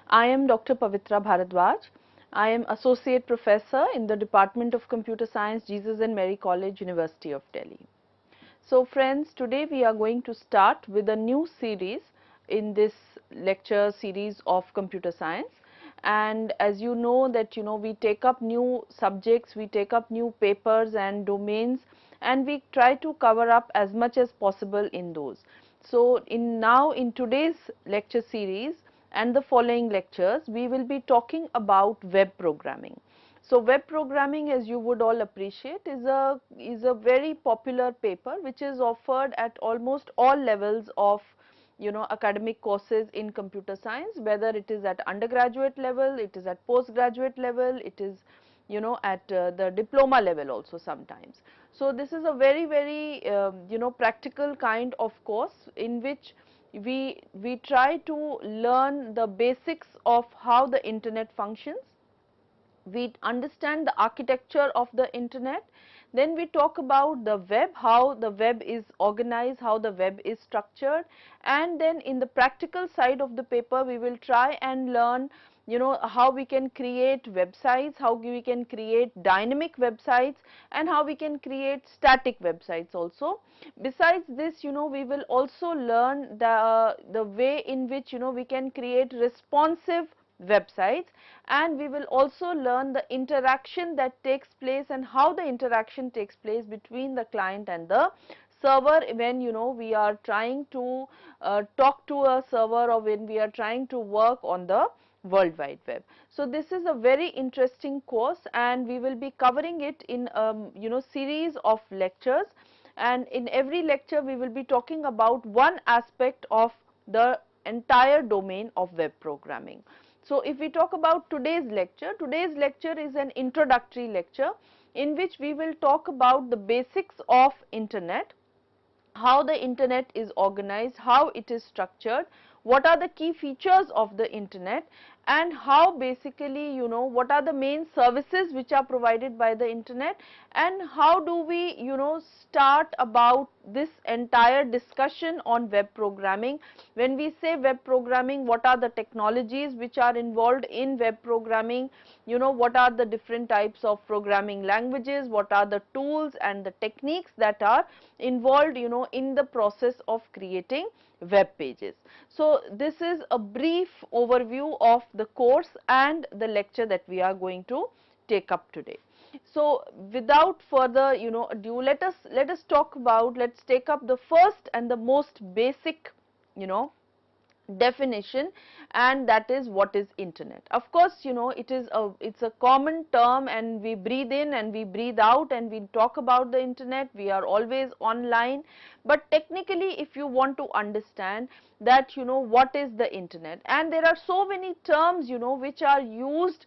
I am Dr. Pavitra Bharadwaj. I am Associate Professor in the Department of Computer Science, Jesus and Mary College, University of Delhi. So friends, today we are going to start with a new series in this lecture series of computer science. And as you know that we take up new subjects, we take up new papers and domains, and we try to cover up as much as possible in those. So in today's lecture series and the following lectures, we will be talking about web programming. So web programming, as you would all appreciate, is a very popular paper which is offered at almost all levels of academic courses in computer science, whether it is at undergraduate level, it is at postgraduate level, it is at the diploma level also sometimes. So this is a very practical kind of course in which we try to learn the basics of how the internet functions. We understand the architecture of the internet, then we talk about the web, how the web is organized, how the web is structured, and then in the practical side of the paper we will try and learn how we can create websites, how we can create dynamic websites, and how we can create static websites also. Besides this, we will also learn the way in which we can create responsive websites, and we will also learn the interaction that takes place and how the interaction takes place between the client and the server when we are trying to talk to a server, or when we are trying to work on the World Wide Web. So this is a very interesting course, and we will be covering it in series of lectures, and in every lecture we will be talking about one aspect of the entire domain of web programming. So if we talk about today's lecture is an introductory lecture in which we will talk about the basics of internet, how the internet is organized, how it is structured, what are the key features of the internet, and how basically what are the main services which are provided by the internet, and how do we start about this entire discussion on web programming. When we say web programming, what are the technologies which are involved in web programming, what are the different types of programming languages, what are the tools and the techniques that are involved in the process of creating web pages. So this is a brief overview of the course and the lecture that we are going to take up today. So without further ado, let's take up the first and the most basic definition, and that is what is internet. Of course it's a common term, and we breathe in and we breathe out and we talk about the internet, we are always online, but technically if you want to understand that what is the internet, and there are so many terms which are used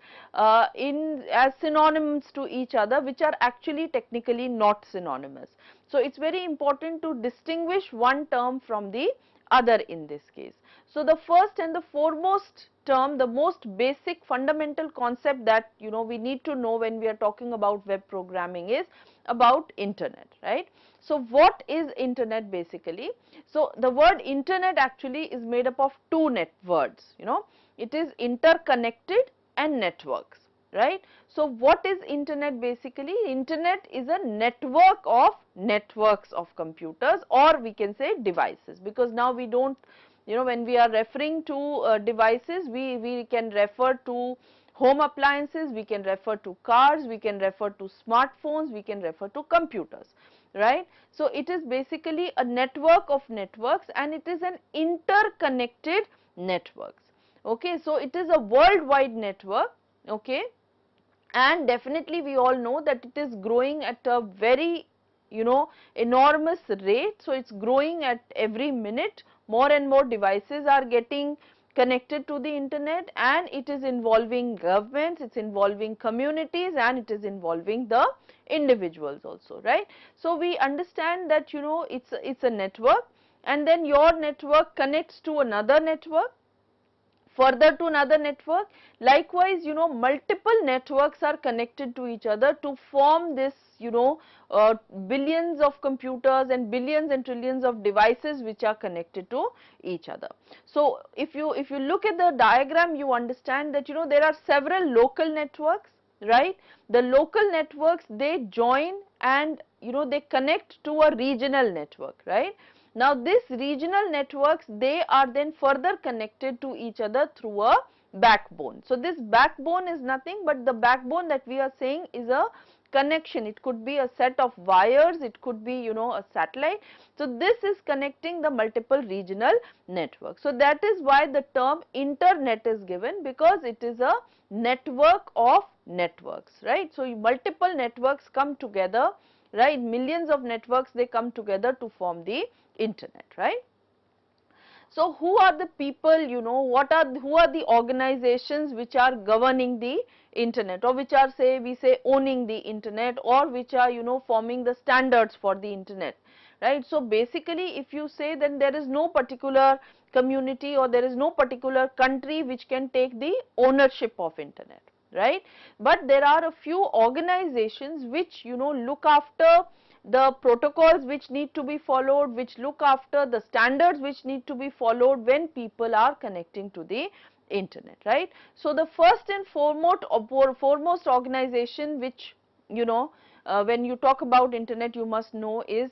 in as synonyms to each other, which are actually technically not synonymous. So it's very important to distinguish one term from the other in this case. So the first and the foremost term, the most basic fundamental concept that we need to know when we are talking about web programming is about internet, right? So what is internet basically? So the word internet actually is made up of two words, it is interconnected and networks, right? So what is internet basically? Internet is a network of networks of computers, or we can say devices, because now we don't when we are referring to devices, we can refer to home appliances, we can refer to cars, we can refer to smartphones, we can refer to computers, right? So it is basically a network of networks, and it is an interconnected networks. Okay, so it is a worldwide network, okay, and definitely we all know that it is growing at a very enormous rate. So it's growing at every minute. More and more devices are getting connected to the internet, and it is involving governments, it's involving communities, and it is involving the individuals also, right? So we understand that it's a network, and then your network connects to another network. further to another network. Likewise, multiple networks are connected to each other to form this, billions of computers and billions and trillions of devices which are connected to each other. So if you look at the diagram, you understand that, there are several local networks, right? The local networks, they join and, they connect to a regional network, right? Now this regional networks, they are then further connected to each other through a backbone. So this backbone is nothing but the backbone that we are saying is a connection. It could be a set of wires, it could be, a satellite. So this is connecting the multiple regional networks. So that is why the term internet is given, because it is a network of networks, right? So multiple networks come together, right? Millions of networks, they come together to form the internet, right? So who are the people, who are the organizations which are governing the internet, or which are, we say owning the internet, or which are, forming the standards for the internet, right? So basically if you say, then there is no particular community or there is no particular country which can take the ownership of internet, right? But there are a few organizations which, look after the protocols which need to be followed, which look after the standards which need to be followed when people are connecting to the internet, right? So the first and foremost organization which, when you talk about internet, you must know is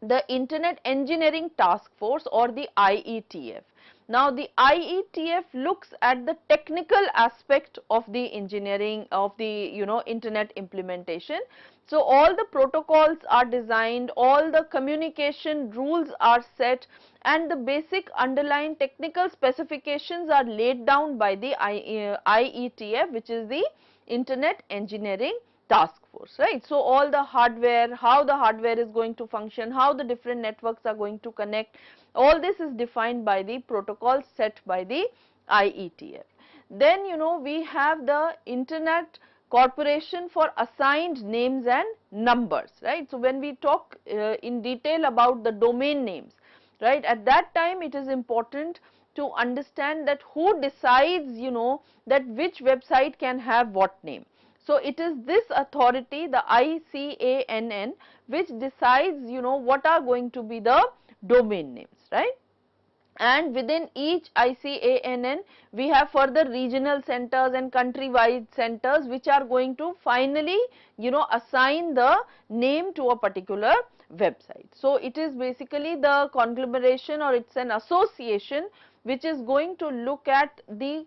the Internet Engineering Task Force, or the IETF. Now the IETF looks at the technical aspect of the engineering of the, internet implementation. So all the protocols are designed, all the communication rules are set, and the basic underlying technical specifications are laid down by the IETF, which is the Internet Engineering Task Force, right? So all the hardware, how the hardware is going to function, how the different networks are going to connect, all this is defined by the protocols set by the IETF. Then, we have the Internet Corporation for Assigned Names and Numbers, right? So when we talk in detail about the domain names, right, at that time it is important to understand that who decides, that which website can have what name. So it is this authority, the ICANN, which decides, what are going to be the domain names, right? And within each ICANN, we have further regional centers and country-wide centers which are going to finally, assign the name to a particular website. So it is basically the conglomeration, or it's an association which is going to look at the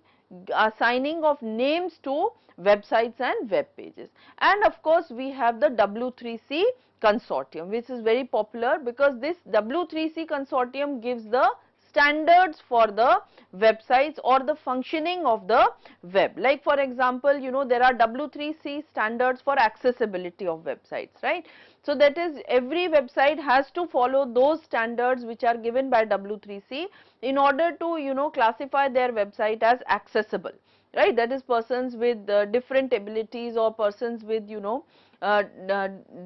assigning of names to websites and web pages. And of course we have the W3C consortium, which is very popular because this W3C consortium gives the standards for the websites or the functioning of the web. Like for example, there are W3C standards for accessibility of websites, right? So that is, every website has to follow those standards which are given by W3C in order to, classify their website as accessible, right? That is, persons with different abilities or persons with,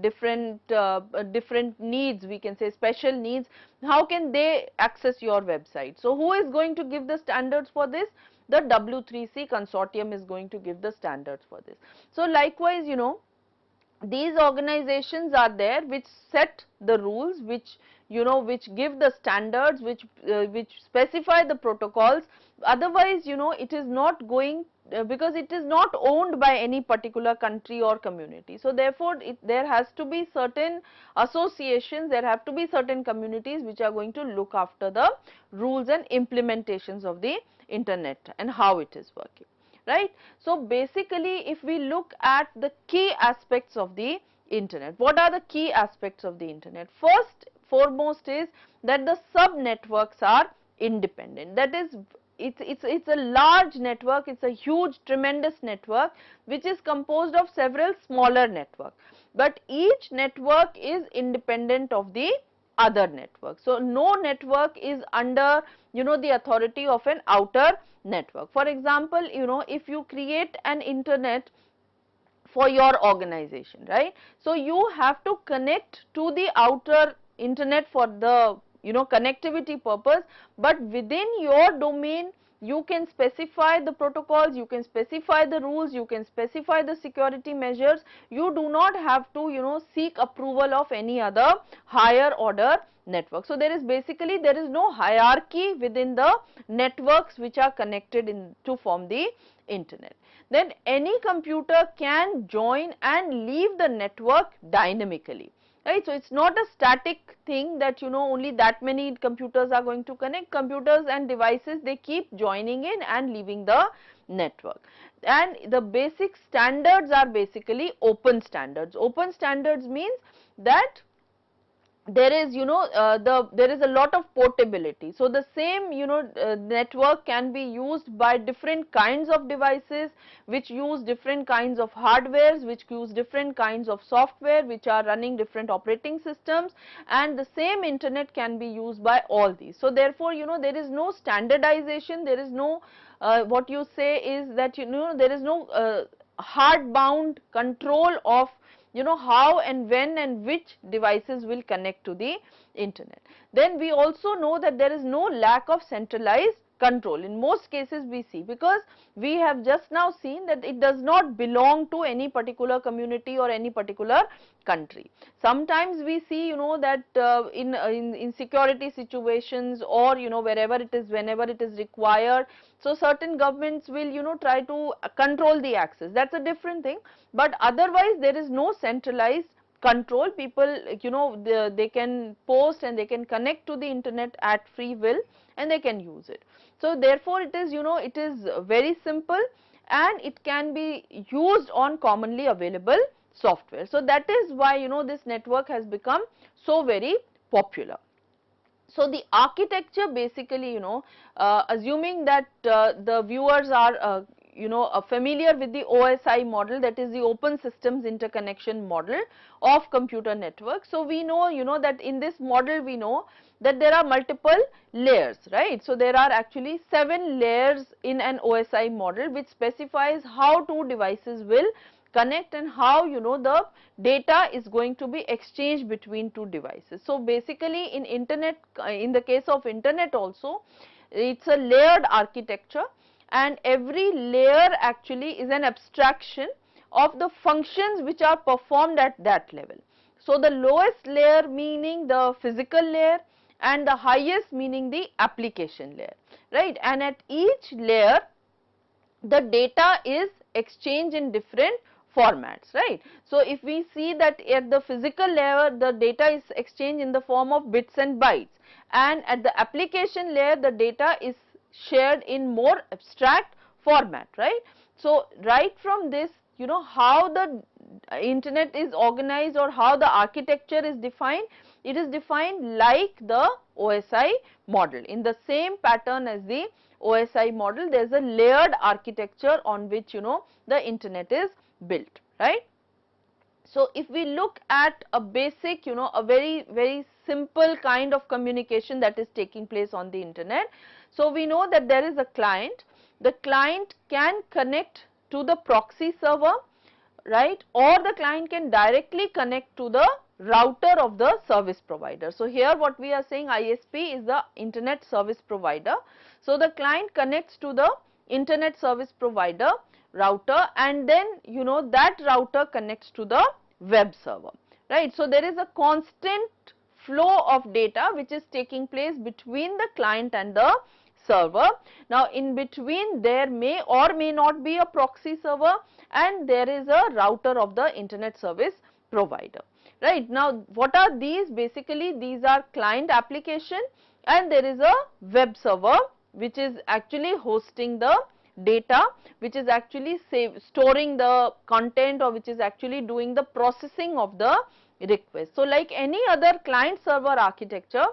different needs, we can say special needs, how can they access your website? So who is going to give the standards for this? The W3C consortium is going to give the standards for this. So likewise, these organizations are there which set the rules, which give the standards, which specify the protocols. Otherwise, it is not going, because it is not owned by any particular country or community. So therefore there has to be certain associations, there have to be certain communities which are going to look after the rules and implementations of the internet and how it is working, right? So basically if we look at the key aspects of the internet, what are the key aspects of the internet? Foremost is that the sub networks are independent. That is, it's a large network, it's a huge tremendous network which is composed of several smaller networks, but each network is independent of the other network. So no network is under, the authority of an outer network. For example, if you create an internet for your organization, right? So you have to connect to the outer internet for the, connectivity purpose, but within your domain you can specify the protocols, you can specify the rules, you can specify the security measures. You do not have to, you know, seek approval of any other higher order network. So there is no hierarchy within the networks which are connected in to form the internet. Then any computer can join and leave the network dynamically. Right. So it's not a static thing that, you know, only that many computers are going to connect. Computers and devices, they keep joining in and leaving the network. And the basic standards are basically open standards. Open standards means that there is, you know, there is a lot of portability. So the same, you know, network can be used by different kinds of devices which use different kinds of hardwares, which use different kinds of software, which are running different operating systems, and the same internet can be used by all these. So therefore, you know, there is no standardization, there is no what you say is that, you know, there is no hard bound control of, you know, how and when and which devices will connect to the internet. Then we also know that there is no lack of centralized control in most cases we see, because we have just now seen that it does not belong to any particular community or any particular country. Sometimes we see, you know, that in security situations, or, you know, wherever it is, whenever it is required, so certain governments will, you know, try to control the access. That's a different thing, but otherwise there is no centralized control. People, you know, they can post and they can connect to the internet at free will and they can use it. So therefore it is, you know, it is very simple and it can be used on commonly available software. So that is why, you know, this network has become so very popular. So the architecture basically, you know, assuming that the viewers are you know, familiar with the OSI model, that is the Open Systems Interconnection model of computer network. So we know, you know, that in this model we know that there are multiple layers, right. So there are actually 7 layers in an OSI model which specifies how two devices will connect and how, you know, the data is going to be exchanged between two devices. So basically in internet, in the case of internet also, it's a layered architecture, and every layer actually is an abstraction of the functions which are performed at that level. So the lowest layer meaning the physical layer and the highest meaning the application layer, right. And at each layer the data is exchanged in different formats, right. So if we see that at the physical layer the data is exchanged in the form of bits and bytes, and at the application layer the data is shared in more abstract format, right. So right from this, you know, how the internet is organized or how the architecture is defined, it is defined like the OSI model. In the same pattern as the OSI model, there is a layered architecture on which, you know, the internet is built, right. So if we look at a basic, you know, a very simple kind of communication that is taking place on the internet. So we know that there is a client. The client can connect to the proxy server, right, or the client can directly connect to the router of the service provider. So here what we are saying, ISP is the internet service provider. So the client connects to the internet service provider router, and then, you know, that router connects to the web server, right. So there is a constant flow of data which is taking place between the client and the server. Now in between there may or may not be a proxy server, and there is a router of the internet service provider, right. Now what are these? Basically these are client application, and there is a web server which is actually hosting the data, which is actually storing the content, or which is actually doing the processing of the request. So like any other client server architecture,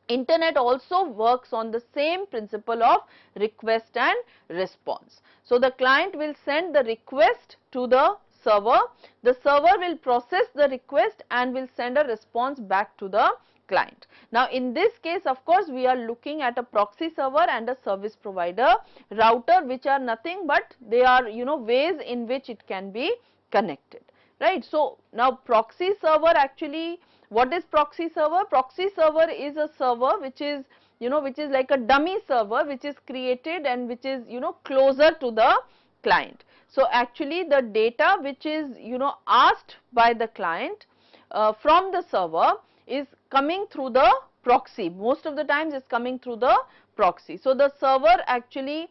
internet also works on the same principle of request and response. So the client will send the request to the server will process the request and will send a response back to the client. Now in this case, of course, we are looking at a proxy server and a service provider router, which are nothing but they are, you know, ways in which it can be connected, right. So now proxy server, actually what is proxy server? Proxy server is a server which is, which is like a dummy server which is created and which is closer to the client. So actually the data which is asked by the client from the server is coming through the proxy. Most of the times it's coming through the proxy. So the server actually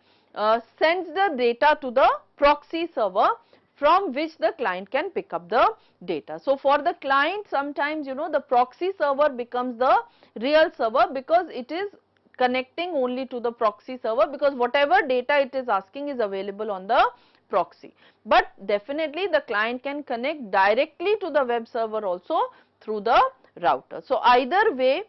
sends the data to the proxy server from which the client can pick up the data. So for the client, sometimes the proxy server becomes the real server because it is connecting only to the proxy server, because whatever data it is asking is available on the proxy. But definitely the client can connect directly to the web server also through the router. So either way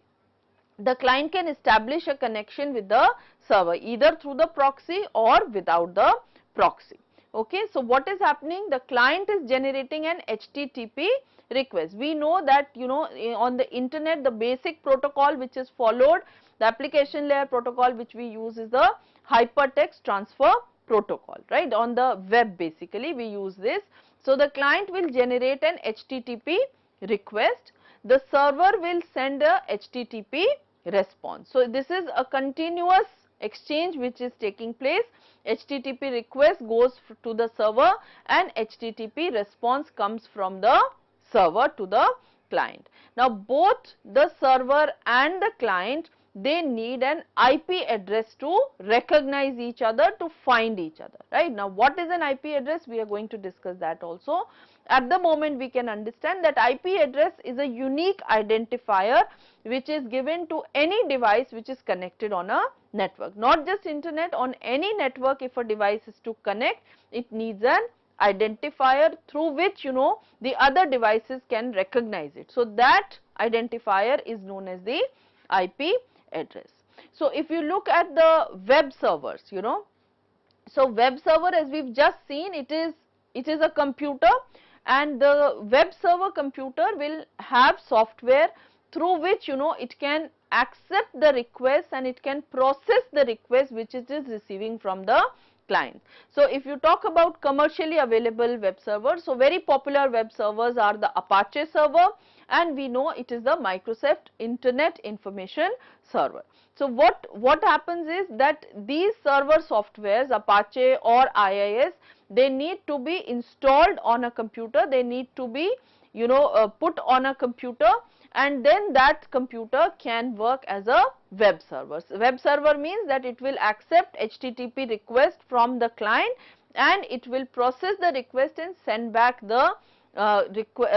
the client can establish a connection with the server, either through the proxy or without the proxy. Okay, so what is happening? The client is generating an HTTP request. We know that on the internet the basic protocol which is followed, the application layer protocol which we use is the hypertext transfer protocol, right? On the web basically we use this. So the client will generate an HTTP request, the server will send a HTTP response. So this is a continuous exchange which is taking place. HTTP request goes to the server and HTTP response comes from the server to the client. Now both the server and the client, they need an IP address to recognize each other, to find each other, right? Now what is an IP address? We are going to discuss that also. At the moment we can understand that IP address is a unique identifier which is given to any device which is connected on a network. Not just internet, on any network if a device is to connect, it needs an identifier through which the other devices can recognize it. So that identifier is known as the IP address. So if you look at the web servers, so web server, as we've just seen, it is a computer, and the web server computer will have software through which it can accept the request and it can process the request which it is receiving from the client. So if you talk about commercially available web servers, so very popular web servers are the Apache server, and we know it is the Microsoft Internet Information Server. So what happens is that these server softwares, Apache or IIS, they need to be installed on a computer, they need to be put on a computer, and then that computer can work as a web server. So web server means that it will accept HTTP request from the client and it will process the request and send back the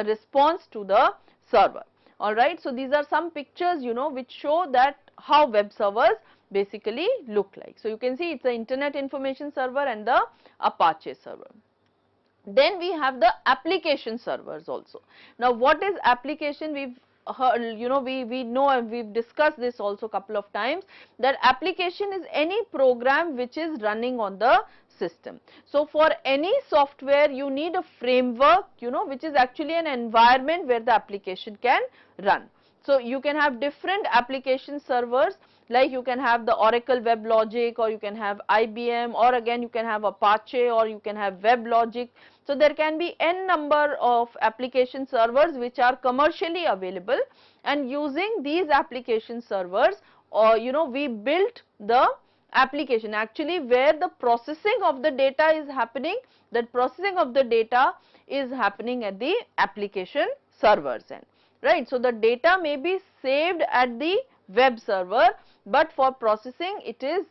response to the server. Alright, so these are some pictures which show that how web servers basically look like. So you can see it's the Internet Information Server and the Apache server. Then we have the application servers also. Now what is application? We've heard, we know, and we've discussed this also couple of times, that application is any program which is running on the system. So for any software you need a framework which is actually an environment where the application can run. So you can have different application servers, like you can have the Oracle WebLogic, or you can have IBM, or again you can have Apache, or you can have WebLogic. So there can be n number of application servers which are commercially available, and using these application servers, we built the application actually where the processing of the data is happening. That processing of the data is happening at the application servers end, right? So the data may be saved at the web server, but for processing it is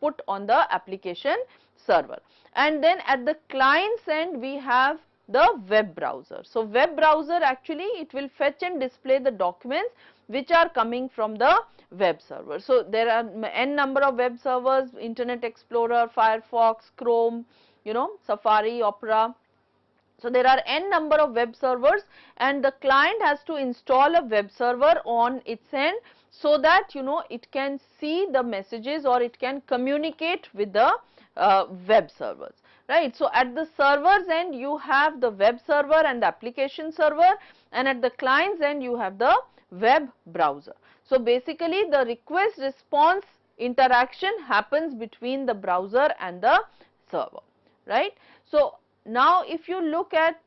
put on the application server. And then at the client's end we have the web browser. So web browser actually it will fetch and display the documents which are coming from the web server. So there are n number of web servers: Internet Explorer, Firefox, Chrome, Safari, Opera. So there are n number of web servers, and the client has to install a web server on its end so that it can see the messages or it can communicate with the web servers, right? So at the server's end you have the web server and the application server, and at the client's end you have the web browser. So basically the request response interaction happens between the browser and the server, right? So now if you look at,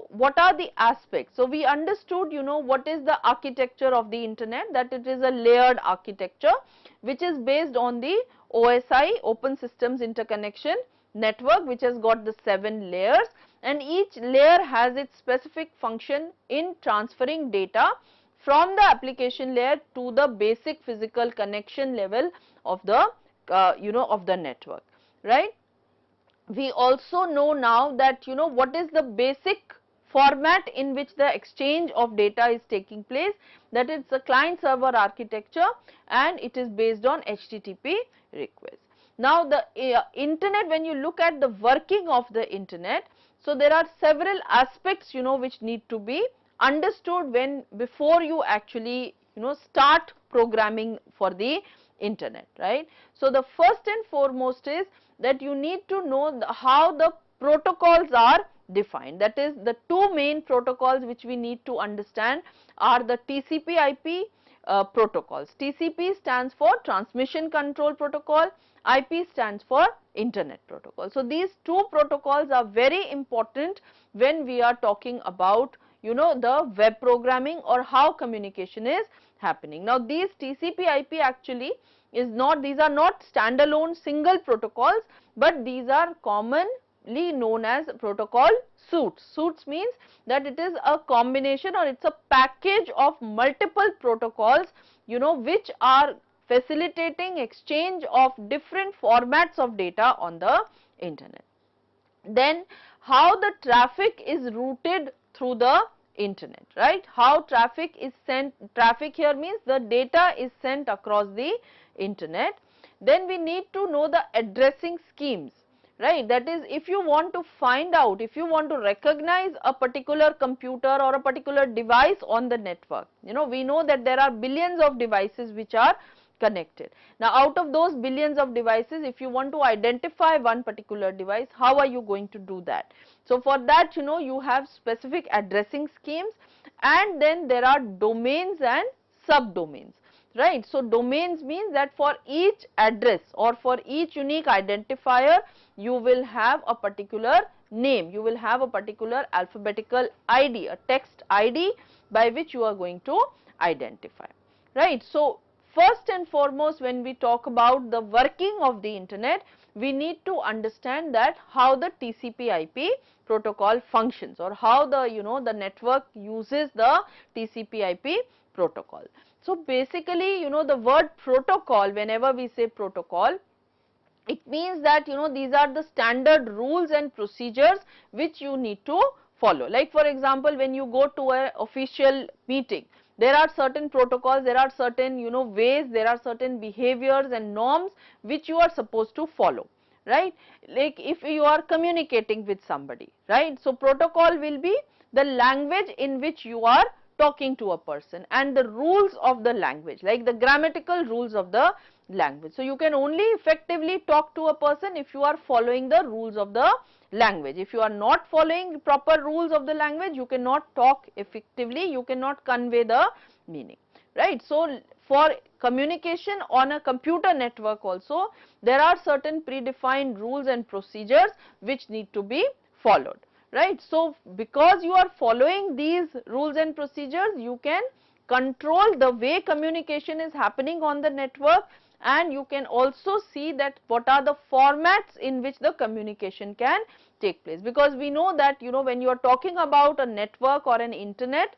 what are the aspects. So we understood, what is the architecture of the internet, that it is a layered architecture which is based on the OSI, Open Systems Interconnection Network, which has got the 7 layers, and each layer has its specific function in transferring data from the application layer to the basic physical connection level of the of the network, right. We also know now that, what is the basic format in which the exchange of data is taking place, that is the client server architecture, and it is based on HTTP request. Now the internet, when you look at the working of the internet, so there are several aspects, which need to be understood before you actually, start programming for the internet, right. So the first and foremost is that you need to know how the protocols are defined. That is, the two main protocols which we need to understand are the TCP/IP protocols. TCP stands for Transmission Control Protocol, IP stands for Internet Protocol. So these two protocols are very important when we are talking about, the web programming or how communication is happening. Now these TCP/IP actually these are not standalone single protocols, but these are commonly known as protocol suites. Suites means that it is a combination, or it's a package of multiple protocols, which are facilitating exchange of different formats of data on the internet. Then how the traffic is routed through the internet, right. How traffic is sent, traffic here means the data is sent across the internet. Then we need to know the addressing schemes, right. That is, if you want to find out, if you want to recognize a particular computer or a particular device on the network, we know that there are billions of devices which are connected. Now out of those billions of devices, if you want to identify one particular device, how are you going to do that? So for that, you have specific addressing schemes, and then there are domains and subdomains, right. So domains means that for each address or for each unique identifier, you will have a particular name, you will have a particular alphabetical ID, a text ID by which you are going to identify, right. So first and foremost, when we talk about the working of the internet, we need to understand that how the TCP/IP protocol functions, or how the, the network uses the TCP/IP protocol. So basically, the word protocol, whenever we say protocol, it means that, these are the standard rules and procedures which you need to follow. Like for example, when you go to an official meeting, there are certain protocols, there are certain, ways, there are certain behaviors and norms which you are supposed to follow, right. Like if you are communicating with somebody, right. So protocol will be the language in which you are talking to a person, and the rules of the language, like the grammatical rules of the language. So you can only effectively talk to a person if you are following the rules of the language. If you are not following proper rules of the language, you cannot talk effectively, you cannot convey the meaning, right. So for communication on a computer network also, there are certain predefined rules and procedures which need to be followed, right. So because you are following these rules and procedures, you can control the way communication is happening on the network, and you can also see that what are the formats in which the communication can take place, because we know that, when you are talking about a network or an internet,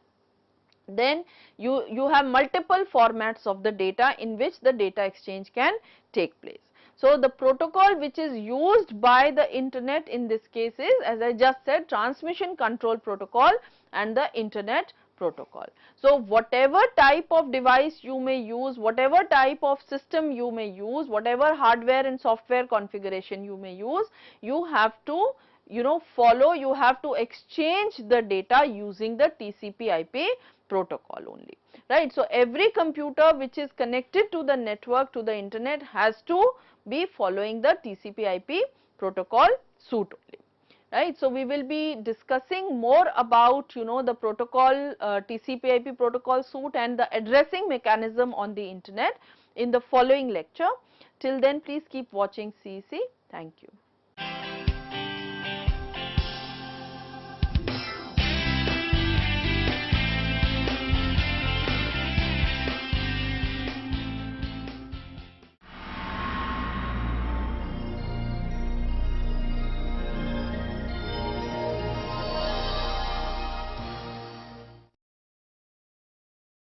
then you have multiple formats of the data in which the data exchange can take place. So the protocol which is used by the internet in this case is, as I just said, Transmission Control Protocol and the Internet Protocol. So whatever type of device you may use, whatever type of system you may use, whatever hardware and software configuration you may use, you have to, follow, you have to exchange the data using the TCP/IP protocol only, right. So every computer which is connected to the network, to the internet, has to be following the TCP/IP protocol suite only, right. So we will be discussing more about, the protocol, TCP/IP protocol suite and the addressing mechanism on the internet in the following lecture. Till then, please keep watching CEC. Thank you.